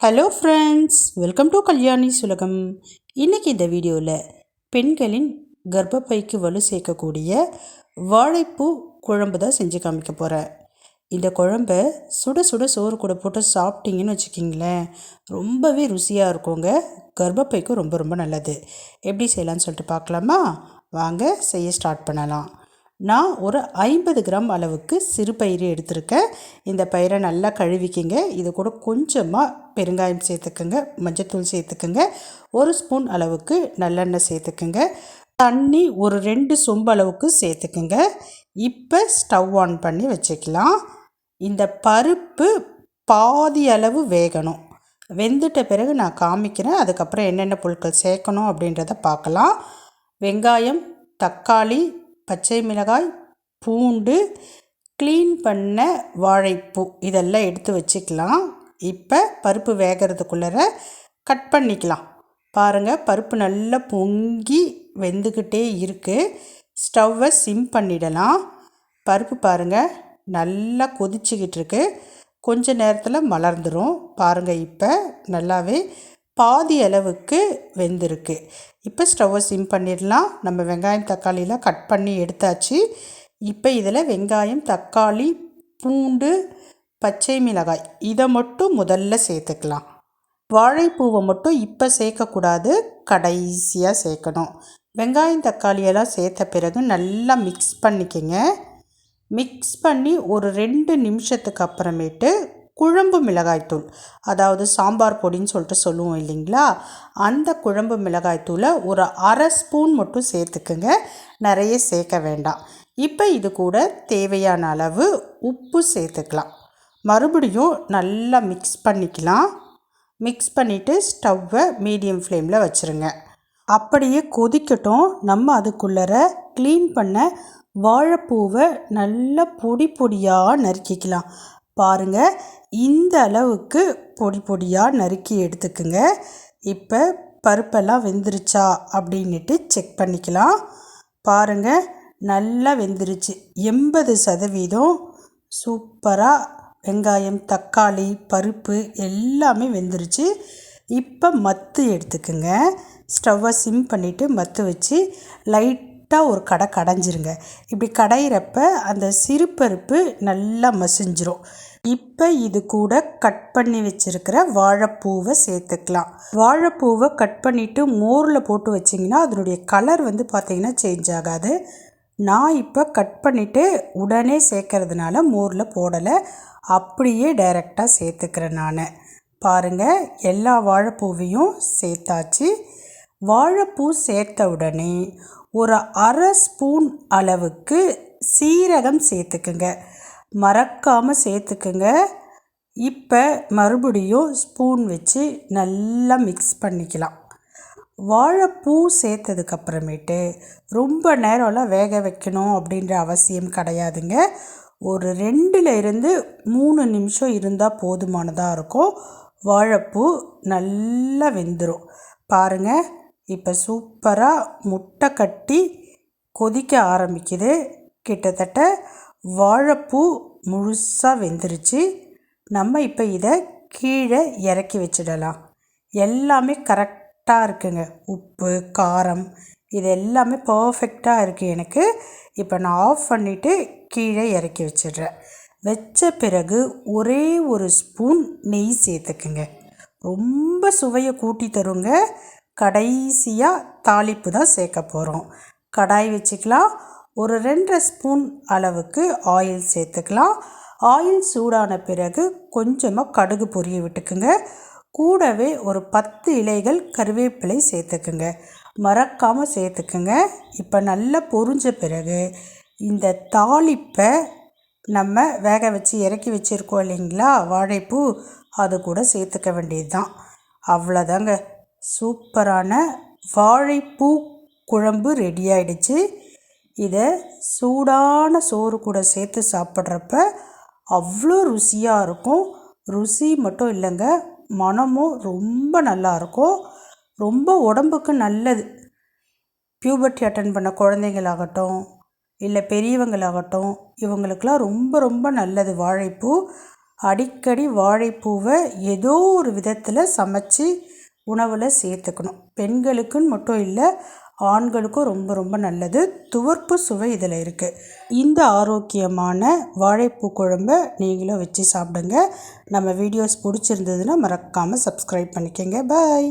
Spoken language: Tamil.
Hello friends, welcome to Kalyani Sulagam. இன்றைக்கி இந்த வீடியோவில் பெண்களின் கர்ப்பப்பைக்கு வலு சேர்க்கக்கூடிய வாழைப்பூ குழம்பு தான் செஞ்சு காமிக்க போகிறேன். இந்த குழம்ப சுட சுட சோறு கூட போட்டு சாப்பிட்டீங்கன்னு வச்சுக்கிங்களேன், ரொம்பவே ருசியாக இருக்குங்க. கர்ப்பப்பைக்கும் ரொம்ப ரொம்ப நல்லது. எப்படி செய்யலான்னு சொல்லிட்டு பார்க்கலாமா? வாங்க செய்ய ஸ்டார்ட் பண்ணலாம். நான் ஒரு 50 கிராம் அளவுக்கு சிறு பயிறு எடுத்திருக்கேன். இந்த பயிரை நல்லா கழுவிக்கிங்க. இது கூட கொஞ்சமாக பெருங்காயம் சேர்த்துக்குங்க, மஞ்சத்தூள் சேர்த்துக்குங்க, 1 ஸ்பூன் அளவுக்கு நல்லெண்ணெய் சேர்த்துக்குங்க, தண்ணி ஒரு 2 சொம்பு அளவுக்கு சேர்த்துக்குங்க. இப்போ ஸ்டவ் ஆன் பண்ணி வச்சுக்கலாம். இந்த பருப்பு பாதி அளவு வேகணும். வெந்துட்ட பிறகு நான் காமிக்கிறேன். அதுக்கப்புறம் என்னென்ன பொருட்கள் சேர்க்கணும் அப்படின்றத பார்க்கலாம். வெங்காயம், தக்காளி, பச்சை மிளகாய், பூண்டு, க்ளீன் பண்ண வாழைப்பூ இதெல்லாம் எடுத்து வச்சுக்கலாம். இப்போ பருப்பு வேகிறதுக்குள்ளே கட் பண்ணிக்கலாம். பாருங்கள், பருப்பு நல்லா பொங்கி வெந்துக்கிட்டே இருக்குது. ஸ்டவ்வை சிம் பண்ணிடலாம். பருப்பு பாருங்கள் நல்லா கொதிச்சுக்கிட்டு இருக்கு. கொஞ்ச நேரத்தில் மலர்ந்துடும். பாருங்கள், இப்போ நல்லாவே பாதி அளவுக்கு வெந்திருக்கு. இப்போ ஸ்டவ்வை சிம் பண்ணிடலாம். நம்ம வெங்காயம் தக்காளியெலாம் கட் பண்ணி எடுத்தாச்சு. இப்போ இதில் வெங்காயம், தக்காளி, பூண்டு, பச்சை மிளகாய் இதை மட்டும் முதல்ல சேர்த்துக்கலாம். வாழைப்பூவை மட்டும் இப்போ சேர்க்கக்கூடாது, கடைசியாக சேர்க்கணும். வெங்காயம் தக்காளியெல்லாம் சேர்த்த பிறகு நல்லா மிக்ஸ் பண்ணிக்கங்க. மிக்ஸ் பண்ணி ஒரு 2 நிமிஷத்துக்கு அப்புறமேட்டு குழம்பு மிளகாய்த்தூள், அதாவது சாம்பார் பொடின்னு சொல்லிட்டு சொல்லுவோம் இல்லைங்களா, அந்த குழம்பு மிளகாய்த்தூளை ஒரு 1/2 ஸ்பூன் மட்டும் சேர்த்துக்குங்க. நிறைய சேர்க்க வேண்டாம். இப்போ இது கூட தேவையான அளவு உப்பு சேர்த்துக்கலாம். மறுபடியும் நல்லா மிக்ஸ் பண்ணிக்கலாம். மிக்ஸ் பண்ணிவிட்டு ஸ்டவ்வை மீடியம் ஃப்ளேமில் வச்சுருங்க. அப்படியே கொதிக்கட்டும். நம்ம அதுக்குள்ளே க்ளீன் பண்ண வாழைப்பூவை நல்லா பொடி பொடியாக நறுக்கிக்கலாம். பாருங்கள், இந்த அளவுக்கு பொடி பொடியாக நறுக்கி எடுத்துக்குங்க. இப்போ பருப்பெல்லாம் வெந்துருச்சா அப்படின்ட்டு செக் பண்ணிக்கலாம். பாருங்கள், நல்லா வெந்துருச்சு. 80% சூப்பராக வெங்காயம், தக்காளி, பருப்பு எல்லாமே வெந்துருச்சு. இப்போ மத்து எடுத்துக்குங்க. ஸ்டவ்வை சிம் பண்ணிவிட்டு மத்து வச்சு லைட்டாக ஒரு கடைஞ்சிருங்க. இப்படி கடையிறப்ப அந்த சிறுபருப்பு நல்லா மசிஞ்சிரும். இப்போ இது கூட கட் பண்ணி வச்சுருக்கிற வாழைப்பூவை சேர்த்துக்கலாம். வாழைப்பூவை கட் பண்ணிவிட்டு மோரில் போட்டு வச்சிங்கன்னா அதனுடைய கலர் பார்த்திங்கன்னா சேஞ்ச் ஆகாது. நான் இப்போ கட் பண்ணிவிட்டு உடனே சேர்க்கறதுனால மோரில் போடலை, அப்படியே டைரெக்டாக சேர்த்துக்கிறேன் நான். பாருங்கள், எல்லா வாழைப்பூவையும் சேர்த்தாச்சு. வாழைப்பூ சேர்த்த உடனே ஒரு 1/2 ஸ்பூன் அளவுக்கு சீரகம் சேர்த்துக்குங்க. மறக்காமல் சேர்த்துக்குங்க. இப்போ மறுபடியும் ஸ்பூன் வச்சு நல்லா மிக்ஸ் பண்ணிக்கலாம். வாழைப்பூ சேர்த்ததுக்கப்புறமேட்டு ரொம்ப நேரம்லாம் வேக வைக்கணும் அப்படின்ற அவசியம் கிடையாதுங்க. ஒரு 2லிருந்து 3 நிமிஷம் இருந்தால் போதுமானதாக இருக்கும். வாழைப்பூ நல்லா வெந்துடும். பாருங்கள், இப்போ சூப்பராக முட்டை கட்டி கொதிக்க ஆரம்பிக்குது. கிட்டத்தட்ட வாழைப்பூ முழுசாக வெந்துருச்சு. நம்ம இப்போ இதை கீழே இறக்கி வச்சிடலாம். எல்லாமே கரெக்டாக இருக்குங்க. உப்பு, காரம் இது எல்லாமே பர்ஃபெக்டாக இருக்குது எனக்கு. இப்போ நான் ஆஃப் பண்ணிவிட்டு கீழே இறக்கி வச்சிடுறேன். வச்ச பிறகு ஒரே ஒரு ஸ்பூன் நெய் சேர்த்துக்குங்க. ரொம்ப சுவையை கூட்டி தருங்க. கடைசியாக தாளிப்பு தான் சேர்க்க போகிறோம். கடாய் வச்சுக்கலாம். ஒரு 2.5 ஸ்பூன் அளவுக்கு ஆயில் சேர்த்துக்கலாம். ஆயில் சூடான பிறகு கொஞ்சமாக கடுகு பொரிய விட்டுக்குங்க. கூடவே ஒரு 10 இலைகள் கருவேப்பிலை சேர்த்துக்குங்க. மறக்காமல் சேர்த்துக்குங்க. இப்போ நல்லா பொரிஞ்ச பிறகு இந்த தாளிப்பை நம்ம வேக வச்சு இறக்கி வச்சுருக்கோம் இல்லைங்களா வாழைப்பூ, அது கூட சேர்த்துக்க வேண்டியது தான். அவ்வளோதாங்க, சூப்பரான வாழைப்பூ குழம்பு ரெடி ஆகிடுச்சு. இதை சூடான சோறு கூட சேர்த்து சாப்பிட்றப்ப அவ்வளோ ருசியாக இருக்கும். ருசி மட்டும் இல்லைங்க, மனமும் ரொம்ப நல்லாயிருக்கும். ரொம்ப உடம்புக்கு நல்லது. பியூபர்ட்டி அட்டன் பண்ண குழந்தைங்களாகட்டும் இல்லை பெரியவங்களாகட்டும், இவங்களுக்கெல்லாம் ரொம்ப ரொம்ப நல்லது வாழைப்பூ. அடிக்கடி வாழைப்பூவை ஏதோ ஒரு விதத்தில் சமைச்சு உணவில் சேர்த்துக்கணும். பெண்களுக்குன்னு மட்டும் இல்லை, ஆண்களுக்கும் ரொம்ப ரொம்ப நல்லது. துவர்ப்பு சுவை இதில் இருக்குது. இந்த ஆரோக்கியமான வாழைப்பூ குழம்பை நீங்களும் வச்சு சாப்பிடுங்க. நம்ம வீடியோஸ் பிடிச்சிருந்ததுன்னா மறக்காமல் சப்ஸ்கிரைப் பண்ணிக்கோங்க. பாய்.